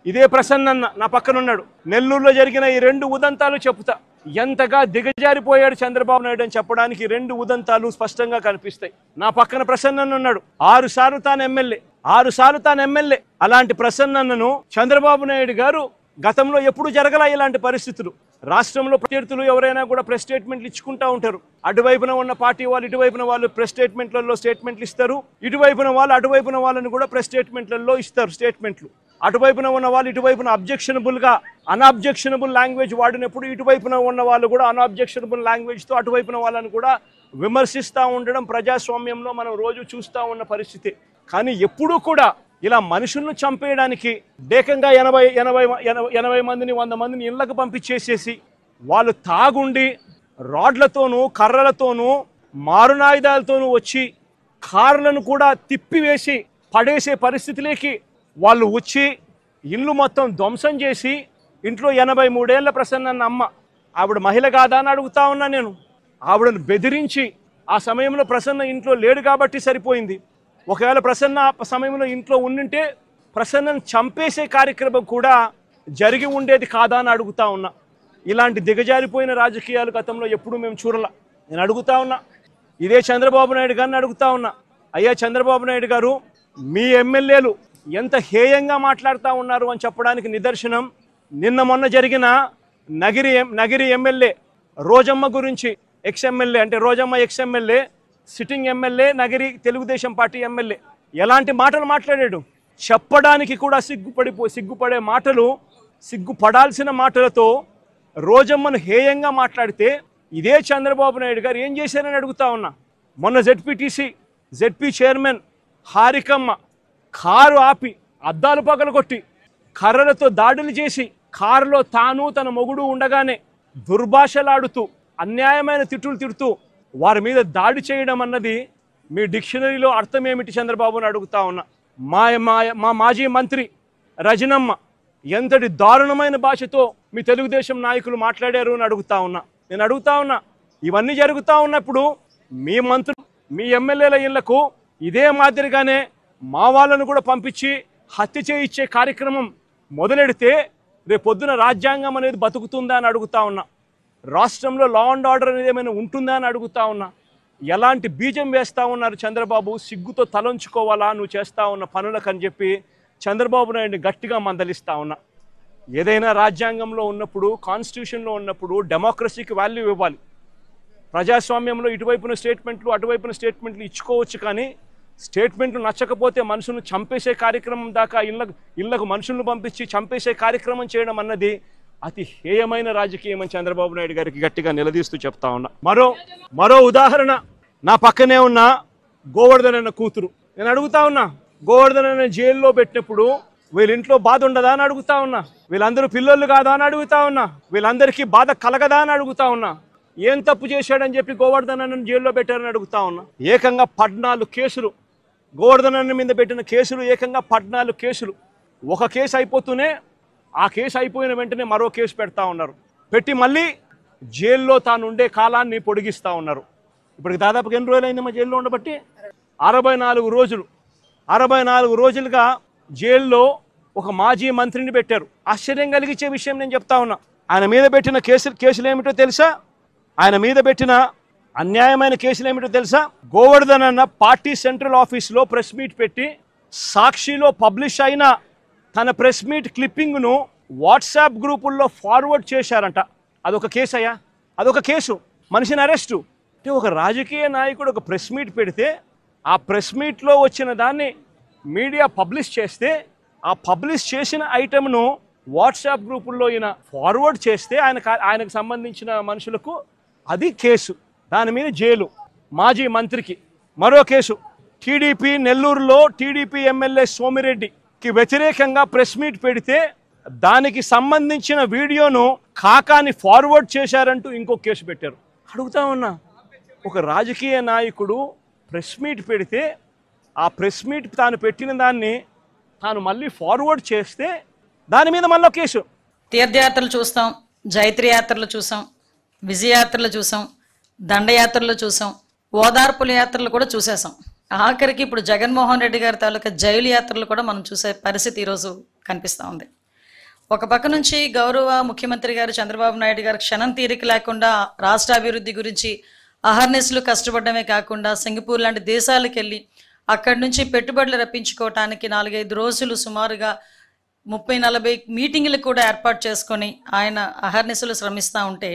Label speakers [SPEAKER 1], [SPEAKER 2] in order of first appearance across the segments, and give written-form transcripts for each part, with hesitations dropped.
[SPEAKER 1] ఇదే ప్రసన్న నా పక్కన ఉన్నాడు. నెల్లూరులో జరిగిన ఈ 2 ఉదంతాలు చెప్తా. ఎంతగా దిగజారిపోయాడు చంద్రబాబు నాయుడు అని చెప్పడానికి 2 ఉదంతాలు స్పష్టంగా కనిపిస్తాయి. నా పక్కన ప్రసన్న ఉన్నాడు. 6 సార్లు తాను ఎమ్మెల్యే. అలాంటి ప్రసన్నను చంద్రబాబు నాయుడు గారు గతంలో ఎప్పుడు జరగలా ఇలాంటి పరిస్థితులు. రాష్ట్రంలో ప్రత్యర్థులు ఎవరైనా కూడా ప్రెస్ స్టేట్మెంట్లు ఇచ్చుకుంటా ఉంటారు. అటువైపున ఉన్న పార్టీ వాళ్ళు ఇటువైపున వాళ్ళు ప్రెస్ స్టేట్మెంట్లలో స్టేట్మెంట్లు ఇస్తారు. ఇటువైపున వాళ్ళు అటువైపున వాళ్ళని కూడా ప్రెస్ స్టేట్మెంట్లలో ఇస్తారు స్టేట్మెంట్లు. అటువైపున ఉన్న వాళ్ళు ఇటువైపున అన్అబ్జెక్షనబుల్ లాంగ్వేజ్ వాడినప్పుడు ఇటువైపున ఉన్న వాళ్ళు కూడా అన్అబ్జెక్షనబుల్ లాంగ్వేజ్తో అటువైపున వాళ్ళని కూడా విమర్శిస్తూ ఉండడం ప్రజాస్వామ్యంలో మనం రోజు చూస్తూ ఉన్న పరిస్థితి. కానీ ఎప్పుడూ కూడా ఇలా మనుషులను చంపేయడానికి ఏకంగా 80 మందిని 100 మందిని ఇళ్లకు పంపించేసేసి వాళ్ళు తాగుండి రాడ్లతోనూ కర్రలతోనూ మారునాయుధాలతోనూ వచ్చి కార్లను కూడా తిప్పివేసి పడేసే పరిస్థితిలోకి వాళ్ళు వచ్చి ఇల్లు మొత్తం ధ్వంసం చేసి ఇంట్లో 83 ఏళ్ల ప్రసన్న అమ్మ, ఆవిడ మహిళ కాదా అని అడుగుతా ఉన్నా నేను. ఆవిడను బెదిరించి ఆ సమయంలో ప్రసన్న ఇంట్లో లేడు కాబట్టి సరిపోయింది. ఒకవేళ ప్రసన్న ఆ సమయంలో ఇంట్లో ఉండింటే ప్రసన్నను చంపేసే కార్యక్రమం కూడా జరిగి ఉండేది కాదా అని అడుగుతా ఉన్నా. ఇలాంటి దిగజారిపోయిన రాజకీయాలు గతంలో ఎప్పుడూ మేము చూడలా. నేను అడుగుతా ఉన్నా, ఇదే చంద్రబాబు నాయుడు గారిని అడుగుతా ఉన్నా, అయ్యా చంద్రబాబు నాయుడు గారు, మీ ఎమ్మెల్యేలు ఎంత హేయంగా మాట్లాడుతూ ఉన్నారు అని చెప్పడానికి నిదర్శనం నిన్న మొన్న జరిగిన నగిరి ఎమ్మెల్యే రోజమ్మ గురించి, ఎక్స్ఎమ్మెల్యే అంటే Rojamma ex MLA, sitting MLA, Nagari Telugu Desam party MLA ఎలాంటి మాటలు మాట్లాడాడు. చెప్పడానికి కూడా సిగ్గుపడే మాటలు, సిగ్గుపడాల్సిన మాటలతో రోజమ్మను హేయంగా మాట్లాడితే ఇదే చంద్రబాబు నాయుడు గారు ఏం చేశారని అడుగుతా ఉన్నా. మొన్న జెడ్పీ చైర్మన్ హారికమ్మ కారు ఆపి అద్దాలు పగలగొట్టి కర్రలతో దాడులు చేసి కారులో తాను తన మొగుడు ఉండగానే దుర్భాషలాడుతూ అన్యాయమైన తిట్టుతూ వారి మీద దాడి చేయడం అన్నది మీ డిక్షనరీలో అర్థం ఏమిటి చంద్రబాబుని అడుగుతా ఉన్నా. మా మాజీ మంత్రి రజనమ్మ ఎంతటి దారుణమైన భాషతో మీ తెలుగుదేశం నాయకులు మాట్లాడారు అని అడుగుతా ఉన్నా. నేను అడుగుతా ఉన్నా, ఇవన్నీ జరుగుతూ ఉన్నప్పుడు మీ మంత్రులు మీ ఎమ్మెల్యేల ఇళ్లకు ఇదే మాదిరిగానే మా వాళ్ళను కూడా పంపించి హత్య చేయించే కార్యక్రమం మొదలెడితే రేపొద్దున రాజ్యాంగం అనేది బతుకుతుందా అని అడుగుతా ఉన్నా. రాష్ట్రంలో లా అండ్ ఆర్డర్ అనేది ఏమైనా ఉంటుందా అని అడుగుతా ఉన్నా. ఎలాంటి బీజం వేస్తూ ఉన్నారు చంద్రబాబు, సిగ్గుతో తలంచుకోవాలా నువ్వు చేస్తూ ఉన్న పనులకు అని చెప్పి చంద్రబాబు నాయుడిని గట్టిగా మందలిస్తూ ఉన్నా. ఏదైనా రాజ్యాంగంలో ఉన్నప్పుడు, కాన్స్టిట్యూషన్లో ఉన్నప్పుడు డెమోక్రసీకి వాల్యూ ఇవ్వాలి. ప్రజాస్వామ్యంలో ఇటువైపున స్టేట్మెంట్లు అటువైపున స్టేట్మెంట్లు ఇచ్చుకోవచ్చు, కానీ స్టేట్మెంట్లు నచ్చకపోతే మనుషులను చంపేసే కార్యక్రమం దాకా ఇళ్లకు మనుషులను పంపించి చంపేసే కార్యక్రమం చేయడం అన్నది అతి హేయమైన రాజకీయం అని చంద్రబాబు నాయుడు గారికి గట్టిగా నిలదీస్తూ చెప్తా ఉన్నా. మరో ఉదాహరణ, నా పక్కనే ఉన్న గోవర్ధన్ అన్న కూతురు. నేను అడుగుతా ఉన్నా, గోవర్ధన్ అన్న జైల్లో పెట్టినప్పుడు వీళ్ళ ఇంట్లో బాధ ఉండదా అని అడుగుతా ఉన్నా. వీళ్ళందరూ పిల్లలు కాదా అని అడుగుతా ఉన్నా. వీళ్ళందరికీ బాధ కలగదా అని అడుగుతా ఉన్నా. ఏం తప్పు చేశాడని చెప్పి గోవర్ధన్ అన్నను జైల్లో పెట్టారని అడుగుతా ఉన్నా. ఏకంగా 14 కేసులు, గోవర్ధన్ అన్న మీద పెట్టిన కేసులు ఏకంగా 14 కేసులు. ఒక కేసు అయిపోతూనే ఆ కేసు అయిపోయిన వెంటనే మరో కేసు పెడతా ఉన్నారు. పెట్టి మళ్ళీ జైల్లో తాను ఉండే కాలాన్ని పొడిగిస్తూ ఉన్నారు. ఇప్పటికి దాదాపుగా ఎన్ని రోజులు అయిందమ్మా జైల్లో ఉండబట్టి? 64 రోజులు. 64 రోజులుగా జైల్లో ఒక మాజీ మంత్రిని పెట్టారు. ఆశ్చర్యం కలిగించే విషయం నేను చెప్తా ఉన్నా. ఆయన మీద పెట్టిన కేసులు ఏమిటో తెలుసా? ఆయన మీద పెట్టిన అన్యాయమైన కేసులు ఏమిటో తెలుసా? గోవర్ధన్ అన్న పార్టీ సెంట్రల్ ఆఫీస్లో ప్రెస్ మీట్ పెట్టి సాక్షిలో పబ్లిష్ అయిన తన ప్రెస్ మీట్ క్లిప్పింగ్ను వాట్సాప్ గ్రూపుల్లో ఫార్వర్డ్ చేశారంట. అదొక కేసు అయ్యా, అదొక కేసు. మనిషిని అరెస్టు. అంటే ఒక రాజకీయ నాయకుడు ఒక ప్రెస్ మీట్ పెడితే ఆ ప్రెస్ మీట్లో వచ్చిన దాన్ని మీడియా పబ్లిష్ చేస్తే ఆ పబ్లిష్ చేసిన ఐటెంను వాట్సాప్ గ్రూపుల్లో ఈయన ఫార్వర్డ్ చేస్తే ఆయనకు సంబంధించిన మనుషులకు అది కేసు. దాని మీద జైలు. మాజీ మంత్రికి మరో కేసు. టీడీపీ నెల్లూరులో టీడీపీ ఎమ్మెల్యే సోమిరెడ్డికి వ్యతిరేకంగా ప్రెస్ మీట్ పెడితే దానికి సంబంధించిన వీడియోను కాకాని ఫార్వర్డ్ చేశారంటూ ఇంకో కేసు పెట్టారు. అడుగుతా ఉన్నా, ఒక రాజకీయ నాయకుడు ప్రెస్ మీట్ పెడితే ఆ ప్రెస్ మీట్ తాను పెట్టిన దాన్ని తాను మళ్ళీ ఫార్వర్డ్ చేస్తే దాని మీద మళ్ళీ కేసు.
[SPEAKER 2] తీర్థయాత్రలు చూస్తాం, జైత్రి యాత్రలు చూసాం, విజయయాత్రలు చూసాం, దండయాత్రలు చూసాం, ఓదార్పుల యాత్రలు కూడా చూసేసాం. ఆఖరికి ఇప్పుడు జగన్మోహన్ రెడ్డి గారి తాలూకా జైలు యాత్రలు కూడా మనం చూసే పరిస్థితి ఈరోజు కనిపిస్తూ ఉంది. ఒక పక్క నుంచి గౌరవ ముఖ్యమంత్రి గారు చంద్రబాబు నాయుడు గారు క్షణం తీరిక లేకుండా రాష్ట్ర అభివృద్ధి గురించి అహర్నిశలు కష్టపడమే కాకుండా సింగపూర్ లాంటి దేశాలకు వెళ్ళి అక్కడి నుంచి పెట్టుబడులు రప్పించుకోవటానికి 4-5 రోజులు సుమారుగా 30-40 మీటింగులు కూడా ఏర్పాటు చేసుకొని ఆయన అహర్నిశలు శ్రమిస్తూ ఉంటే,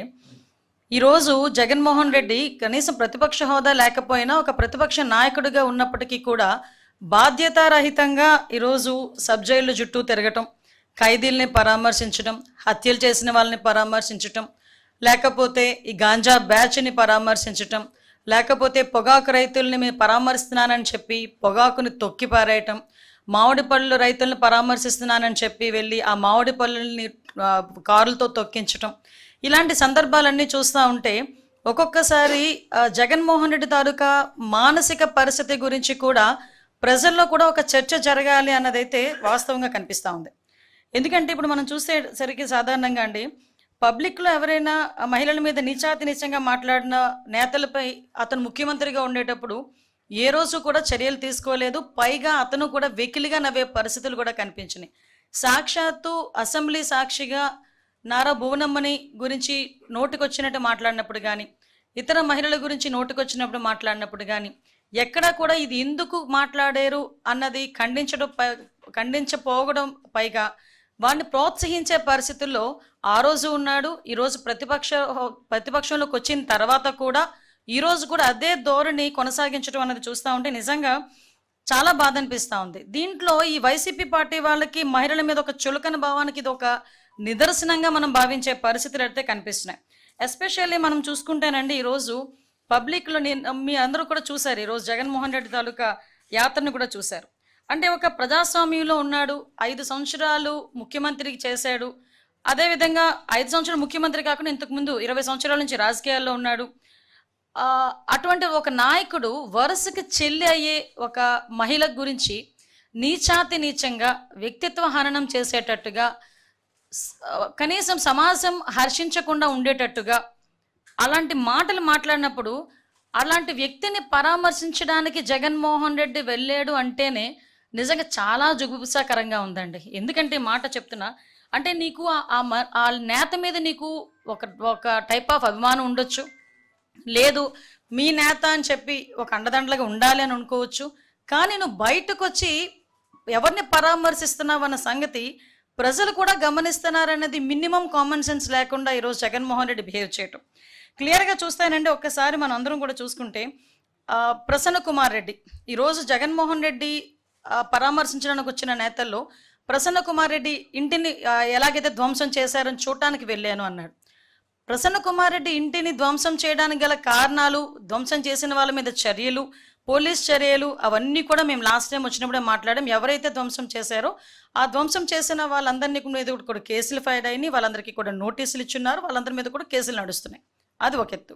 [SPEAKER 2] ఈరోజు జగన్మోహన్ రెడ్డి కనీసం ప్రతిపక్ష హోదా లేకపోయినా ఒక ప్రతిపక్ష నాయకుడిగా ఉన్నప్పటికీ కూడా బాధ్యతారహితంగా ఈరోజు సబ్ జైలు చుట్టూ తిరగటం, ఖైదీల్ని పరామర్శించడం, హత్యలు చేసిన వాళ్ళని పరామర్శించటం, లేకపోతే ఈ గాంజా బ్యాచ్ని పరామర్శించటం, లేకపోతే పొగాకు రైతుల్ని మేము పరామర్శిస్తున్నానని చెప్పి పొగాకుని తొక్కి పారేయటం, మామిడి పళ్ళు రైతులను పరామర్శిస్తున్నానని చెప్పి వెళ్ళి ఆ మామిడి పళ్ళని కారులతో తొక్కించటం, ఇలాంటి సందర్భాలన్నీ చూస్తూ ఉంటే ఒక్కొక్కసారి జగన్మోహన్ రెడ్డి తాలూకా మానసిక పరిస్థితి గురించి కూడా ప్రజల్లో కూడా ఒక చర్చ జరగాలి అన్నదైతే వాస్తవంగా కనిపిస్తూ ఉంది. ఎందుకంటే ఇప్పుడు మనం చూసేసరికి సాధారణంగా అండి, పబ్లిక్లో ఎవరైనా మహిళల మీద నీచాతి నీచంగా మాట్లాడిన నేతలపై అతను ముఖ్యమంత్రిగా ఉండేటప్పుడు ఏ రోజు కూడా చర్యలు తీసుకోలేదు. పైగా అతను కూడా వెకిలిగా నవ్వే పరిస్థితులు కూడా కనిపించినాయి. సాక్షాత్తు అసెంబ్లీ సాక్షిగా నారా భువనమ్మని గురించి నోటికొచ్చినట్టు మాట్లాడినప్పుడు కానీ, ఇతర మహిళల గురించి నోటికొచ్చినప్పుడు మాట్లాడినప్పుడు కానీ ఎక్కడా కూడా ఇది ఎందుకు మాట్లాడారు అన్నది ఖండించపోవడం, పైగా వాడిని ప్రోత్సహించే పరిస్థితుల్లో ఆ రోజు ఉన్నాడు. ఈరోజు ప్రతిపక్షంలోకి వచ్చిన తర్వాత కూడా ఈరోజు కూడా అదే ధోరణి కొనసాగించడం అన్నది చూస్తూ ఉంటే నిజంగా చాలా బాధ అనిపిస్తూ ఉంది. దీంట్లో ఈ వైసీపీ పార్టీ వాళ్ళకి మహిళల మీద ఒక చులకన భావానికి ఇది ఒక నిదర్శనంగా మనం భావించే పరిస్థితులు అయితే కనిపిస్తున్నాయి. ఎస్పెషల్లీ మనం చూసుకుంటేనండి, ఈరోజు పబ్లిక్లో మీ అందరూ కూడా చూశారు, ఈరోజు జగన్మోహన్ రెడ్డి తాలూకా యాత్రను కూడా చూశారు. అంటే ఒక ప్రజాస్వామ్యంలో ఉన్నాడు, 5 సంవత్సరాలు ముఖ్యమంత్రి చేశాడు. అదేవిధంగా 5 సంవత్సరాలు ముఖ్యమంత్రి కాకుండా ఇంతకుముందు 20 సంవత్సరాల నుంచి రాజకీయాల్లో ఉన్నాడు. అటువంటి ఒక నాయకుడు వరుసకి చెల్లి అయ్యే ఒక మహిళ గురించి నీచాతి నీచంగా వ్యక్తిత్వ హననం చేసేటట్టుగా, కనీసం సమాజం హర్షించకుండా ఉండేటట్టుగా అలాంటి మాటలు మాట్లాడినప్పుడు అలాంటి వ్యక్తిని పరామర్శించడానికి జగన్మోహన్ రెడ్డి వెళ్ళాడు అంటేనే నిజంగా చాలా జుగుప్సాకరంగా ఉందండి. ఎందుకంటే మాట చెప్తున్నా అంటే నీకు ఆ నేత మీద నీకు ఒక టైప్ ఆఫ్ అభిమానం ఉండొచ్చు, లేదు మీ నేత అని చెప్పి ఒక అండదండలుగా ఉండాలి అని అనుకోవచ్చు. కానీ నువ్వు బయటకు వచ్చి ఎవరిని పరామర్శిస్తున్నావు అన్న సంగతి ప్రజలు కూడా గమనిస్తున్నారన్నది మినిమం కామన్ సెన్స్ లేకుండా ఈరోజు జగన్మోహన్ రెడ్డి బిహేవ్ చేయటం క్లియర్గా చూస్తానండి. ఒక్కసారి మనం అందరం కూడా చూసుకుంటే ప్రసన్న కుమార్ రెడ్డి ఈరోజు జగన్మోహన్ రెడ్డి పరామర్శించడానికి వచ్చిన నేతల్లో ప్రసన్న కుమార్ రెడ్డి ఇంటిని ఎలాగైతే ధ్వంసం చేశారని చూడటానికి వెళ్ళాను అన్నాడు. ప్రసన్న కుమార్ రెడ్డి ఇంటిని ధ్వంసం చేయడానికి గల కారణాలు, ధ్వంసం చేసిన వాళ్ళ మీద చర్యలు, పోలీస్ చర్యలు అవన్నీ కూడా మేము లాస్ట్ టైం వచ్చినప్పుడే మాట్లాడాం. ఎవరైతే ధ్వంసం చేశారో ఆ ధ్వంసం చేసిన వాళ్ళందరినీ మీద కూడా కేసులు ఫైల్ అయినాయి, వాళ్ళందరికీ కూడా నోటీసులు ఇచ్చున్నారు, వాళ్ళందరి మీద కూడా కేసులు నడుస్తున్నాయి. అది ఒక ఎత్తు.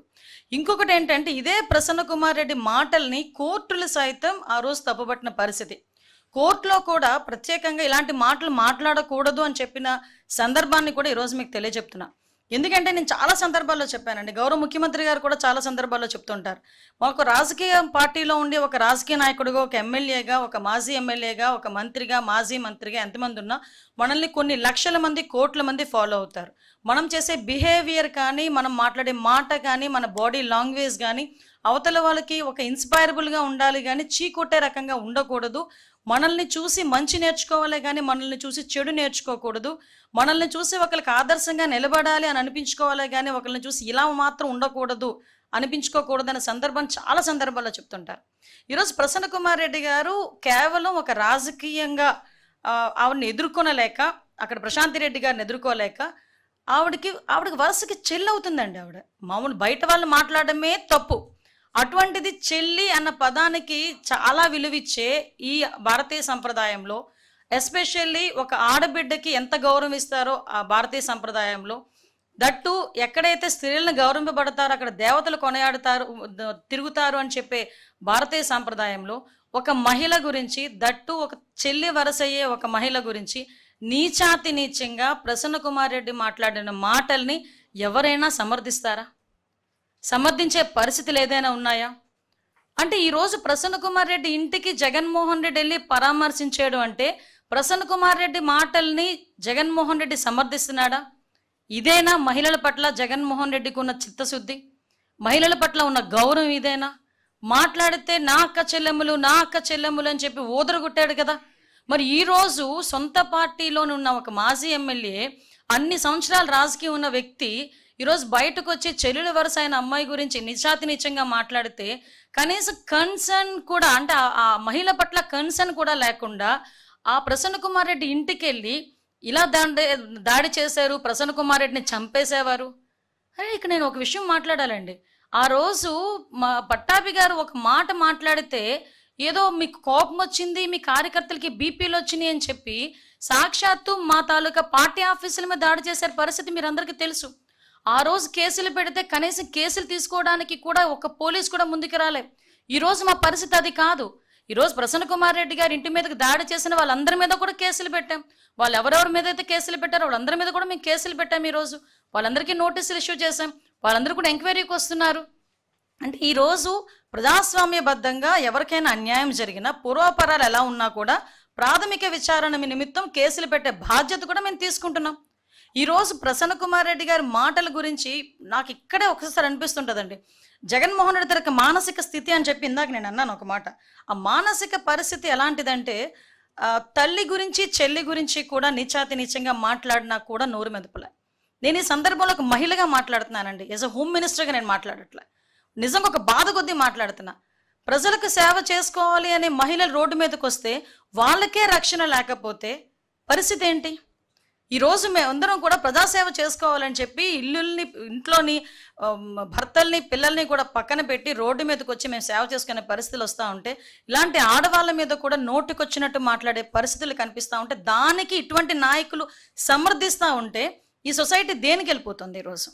[SPEAKER 2] ఇంకొకటి ఏంటంటే ఇదే ప్రసన్న కుమార్ రెడ్డి మాటల్ని కోర్టులు సైతం ఆ రోజు తప్పుపట్టిన పరిస్థితి. కోర్టులో కూడా ప్రత్యేకంగా ఇలాంటి మాటలు మాట్లాడకూడదు అని చెప్పిన సందర్భాన్ని కూడా ఈరోజు మీకు తెలియజెప్తున్నా. ఎందుకంటే నేను చాలా సందర్భాల్లో చెప్పానండి, గౌరవ ముఖ్యమంత్రి గారు కూడా చాలా సందర్భాల్లో చెప్తుంటారు, ఒక రాజకీయ పార్టీలో ఉండి ఒక రాజకీయ నాయకుడిగా, ఒక ఎమ్మెల్యేగా, ఒక మాజీ ఎమ్మెల్యేగా, ఒక మంత్రిగా, మాజీ మంత్రిగా ఎంతమంది ఉన్నా మనల్ని కొన్ని లక్షల మంది, కోట్ల మంది ఫాలో అవుతారు. మనం చేసే బిహేవియర్ కానీ, మనం మాట్లాడే మాట కానీ, మన బాడీ లాంగ్వేజ్ కానీ అవతల వాళ్ళకి ఒక ఇన్స్పైరబుల్గా ఉండాలి కానీ చీకొట్టే రకంగా ఉండకూడదు. మనల్ని చూసి మంచి నేర్చుకోవాలి కానీ మనల్ని చూసి చెడు నేర్చుకోకూడదు. మనల్ని చూసి ఒకరికి ఆదర్శంగా నిలబడాలి అని అనిపించుకోవాలి కానీ ఒకరిని చూసి ఇలా మాత్రం ఉండకూడదు అనిపించుకోకూడదు అనే సందర్భం చాలా సందర్భాల్లో చెప్తుంటారు. ఈరోజు ప్రసన్న కుమార్ రెడ్డి గారు కేవలం ఒక రాజకీయంగా ఆవిడని ఎదుర్కొనలేక, అక్కడ ప్రశాంతి రెడ్డి గారిని ఎదుర్కోలేక ఆవిడకి వరుసకి చెల్లి అవుతుందండి. ఆవిడ మామూలు బయట వాళ్ళు మాట్లాడమే తప్పు, అటువంటిది చెల్లి అన్న పదానికి చాలా విలువిచ్చే ఈ భారతీయ సంప్రదాయంలో, ఎస్పెషల్లీ ఒక ఆడబిడ్డకి ఎంత గౌరవం ఇస్తారో ఆ భారతీయ సంప్రదాయంలో, దట్టు ఎక్కడైతే స్త్రీలను గౌరవింపబడతారో అక్కడ దేవతలు కొనయాడుతారు, తిరుగుతారు అని చెప్పే భారతీయ సంప్రదాయంలో ఒక మహిళ గురించి, దట్టు ఒక చెల్లి వరసయ్యే ఒక మహిళ గురించి నీచాతి నీచంగా ప్రసన్న కుమార్ రెడ్డి మాట్లాడిన మాటల్ని ఎవరైనా సమర్థిస్తారా? సమర్థించే పరిస్థితులు ఏదైనా ఉన్నాయా? అంటే ఈరోజు ప్రసన్న కుమార్ రెడ్డి ఇంటికి జగన్మోహన్ రెడ్డి వెళ్ళి పరామర్శించాడు అంటే ప్రసన్న కుమార్ రెడ్డి మాటల్ని జగన్మోహన్ రెడ్డి సమర్థిస్తున్నాడా? ఇదేనా మహిళల పట్ల జగన్మోహన్ రెడ్డికి ఉన్న చిత్తశుద్ధి? మహిళల పట్ల ఉన్న గౌరవం ఇదేనా? మాట్లాడితే నా అక్క చెల్లెములు అని చెప్పి ఊదరగొట్టాడు కదా. మరి ఈరోజు సొంత పార్టీలోనున్న ఒక మాజీ ఎమ్మెల్యే, అన్ని సంవత్సరాలు రాజకీయం ఉన్న వ్యక్తి ఈరోజు బయటకు వచ్చి చెల్లెల వరుస అయిన అమ్మాయి గురించి నిజాతి నిజంగా మాట్లాడితే కనీసం కన్సర్న్ కూడా, అంటే ఆ మహిళ పట్ల కన్సర్న్ కూడా లేకుండా ఆ ప్రసన్న కుమార్ రెడ్డి ఇంటికి వెళ్ళి ఇలా దాడి చేశారు, ప్రసన్న కుమార్ రెడ్డిని చంపేసేవారు. అరే ఇక్కడ నేను ఒక విషయం మాట్లాడాలండి. ఆ రోజు మా పట్టాభి గారు ఒక మాట మాట్లాడితే ఏదో మీకు కోపం వచ్చింది, మీ కార్యకర్తలకి బీపీలు వచ్చినాయి అని చెప్పి సాక్షాత్తు మా తాలూకా పార్టీ ఆఫీసుల మీద దాడి చేసే పరిస్థితి మీరందరికీ తెలుసు. ఆ రోజు కేసులు పెడితే కనీసం కేసులు తీసుకోవడానికి కూడా ఒక పోలీస్ కూడా ముందుకు రాలే. ఈరోజు మా పరిస్థితి అది కాదు. ఈరోజు ప్రసన్న కుమార్ రెడ్డి గారి ఇంటి మీదకి దాడి చేసిన వాళ్ళందరి మీద కూడా కేసులు పెట్టాం. వాళ్ళు ఎవరెవరి మీద అయితే కేసులు పెట్టారో వాళ్ళందరి మీద కూడా మేము కేసులు పెట్టాం. ఈరోజు వాళ్ళందరికీ నోటీసులు ఇష్యూ చేశాం. వాళ్ళందరూ కూడా ఎంక్వైరీకి వస్తున్నారు. అంటే ఈరోజు ప్రజాస్వామ్యబద్ధంగా ఎవరికైనా అన్యాయం జరిగినా, పూర్వాపరాలు ఎలా ఉన్నా కూడా ప్రాథమిక విచారణ నిమిత్తం కేసులు పెట్టే బాధ్యత కూడా మేము తీసుకుంటున్నాం. ఈరోజు ప్రసన్న కుమార్ రెడ్డి గారి మాటల గురించి నాకు ఇక్కడే ఒకసారి అనిపిస్తుంటుందండి. జగన్మోహన్ రెడ్డి తనకి మానసిక స్థితి అని చెప్పి ఇందాక నేను అన్నాను ఒక మాట. ఆ మానసిక పరిస్థితి ఎలాంటిదంటే తల్లి గురించి చెల్లి గురించి కూడా నీచాతిగా మాట్లాడినా కూడా నోరు మెదపలే. నేను ఈ సందర్భంలో ఒక మహిళగా మాట్లాడుతున్నానండి. యాజ్ అ హోమ్ మినిస్టర్గా నేను మాట్లాడట్లే, నిజంగా ఒక బాధ కొద్దీ మాట్లాడుతున్నా. ప్రజలకు సేవ చేసుకోవాలి అనే మహిళలు రోడ్డు మీదకి వస్తే వాళ్ళకే రక్షణ లేకపోతే పరిస్థితి ఏంటి? ఈరోజు మేమందరం కూడా ప్రజాసేవ చేసుకోవాలని చెప్పి ఇంట్లోని భర్తల్ని పిల్లల్ని కూడా పక్కన పెట్టి రోడ్డు మీదకి వచ్చి మేము సేవ చేసుకునే పరిస్థితులు వస్తూ ఉంటే, ఇలాంటి ఆడవాళ్ళ మీద కూడా నోటికొచ్చినట్టు మాట్లాడే పరిస్థితులు కనిపిస్తూ ఉంటే, దానికి ఇటువంటి నాయకులు సమర్థిస్తూ ఉంటే ఈ సొసైటీ దేనికి వెళ్ళిపోతుంది ఈరోజు?